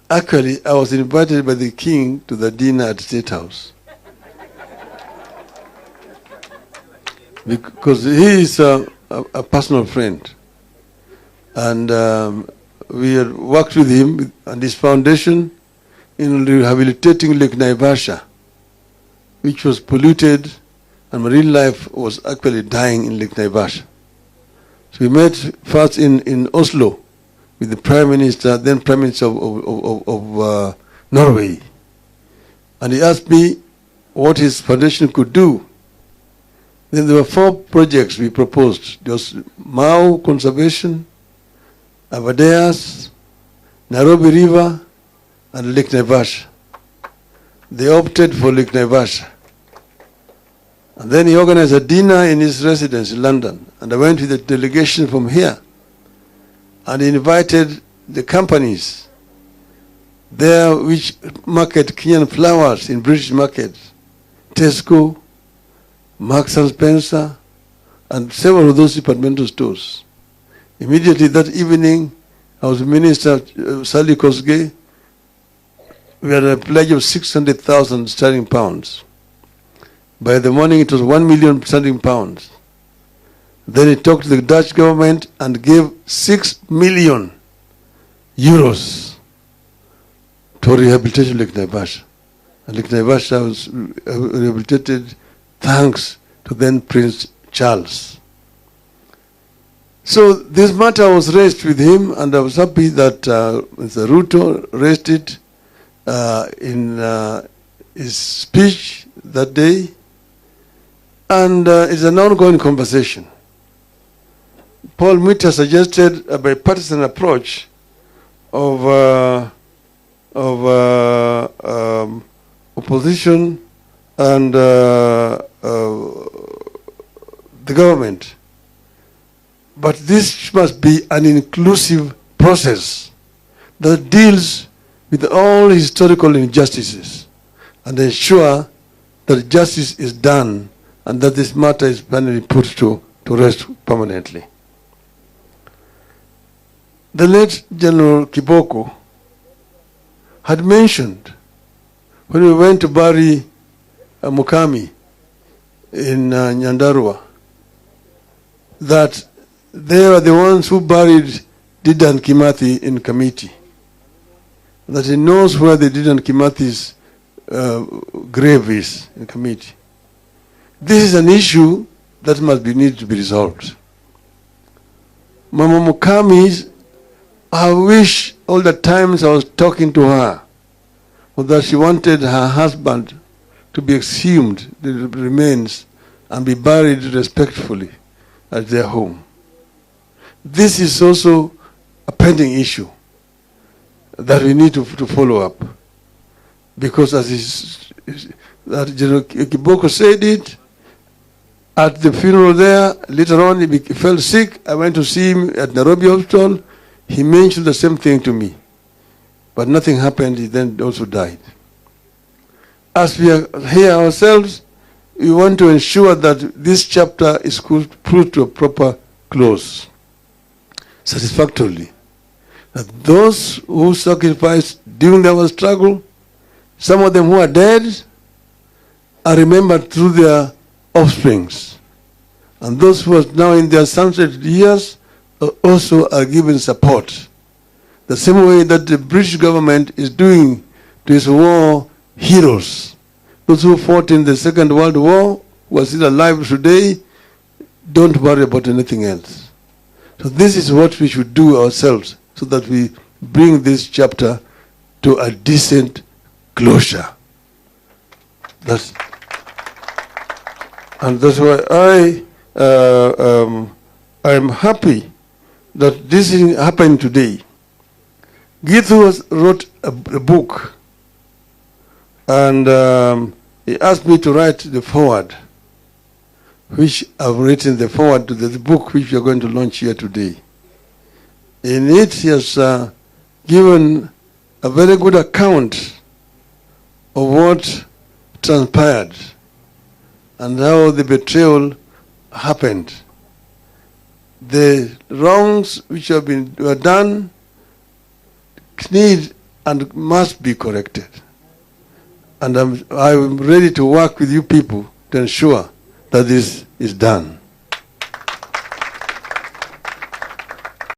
Actually, I was invited by the king to the dinner at State House. Because he is a personal friend. And we had worked with him and his foundation in rehabilitating Lake Naivasha, which was polluted and marine life was actually dying in Lake Naivasha. So we met first in Oslo with the Prime Minister, then Prime Minister of Norway. And he asked me what his foundation could do. Then there were 4 projects we proposed. There was Mau Conservation, Abadeas, Nairobi River, and Lake Naivasha. They opted for Lake Naivasha. And then he organized a dinner in his residence in London. And I went with a delegation from here. And he invited the companies there which market Kenyan flowers in British market. Tesco, Marks and Spencer, and several of those departmental stores. Immediately that evening, I was Minister Sally Kosgei. We had a pledge of 600,000 sterling pounds. By the morning, it was 1 million sterling pounds. Then he talked to the Dutch government and gave 6 million euros to rehabilitation of Lake Naivasha. And Lake Naivasha was rehabilitated thanks to then Prince Charles. So this matter was raised with him, and I was happy that Mr. Ruto raised it in his speech that day. And it's an ongoing conversation. Paul Mwita suggested a bipartisan approach of opposition and the government. But this must be an inclusive process that deals with all historical injustices and ensure that justice is done and that this matter is finally put to rest permanently. The late General Kiboko had mentioned when we went to bury Mukami in Nyandarua that they are the ones who buried Dedan Kimathi in Kamiti. That he knows where the Dedan Kimathi's grave is in Kamiti. This is an issue that need to be resolved. Mama Mukami, I wish all the times I was talking to her was that she wanted her husband to be exhumed, the remains, and be buried respectfully at their home. This is also a pending issue that we need to follow up. Because as General Kiboko said it, at the funeral there, later on he fell sick. I went to see him at Nairobi Hospital. He mentioned the same thing to me. But nothing happened, he then also died. As we are here ourselves, we want to ensure that this chapter is put to a proper close, satisfactorily. That those who sacrificed during their struggle, some of them who are dead, are remembered through their offsprings. And those who are now in their sunset years also are given support. The same way that the British government is doing to its war heroes. Those who fought in the Second World War, who are still alive today, don't worry about anything else. So this is what we should do ourselves so that we bring this chapter to a decent closure. And that's why I'm happy that this thing happened today. Gitu wrote a book, and he asked me to write the foreword, which I've written the foreword to the book which we are going to launch here today. In it, he has given a very good account of what transpired and how the betrayal happened. The wrongs which were done need and must be corrected. And I'm ready to work with you people to ensure that this is done.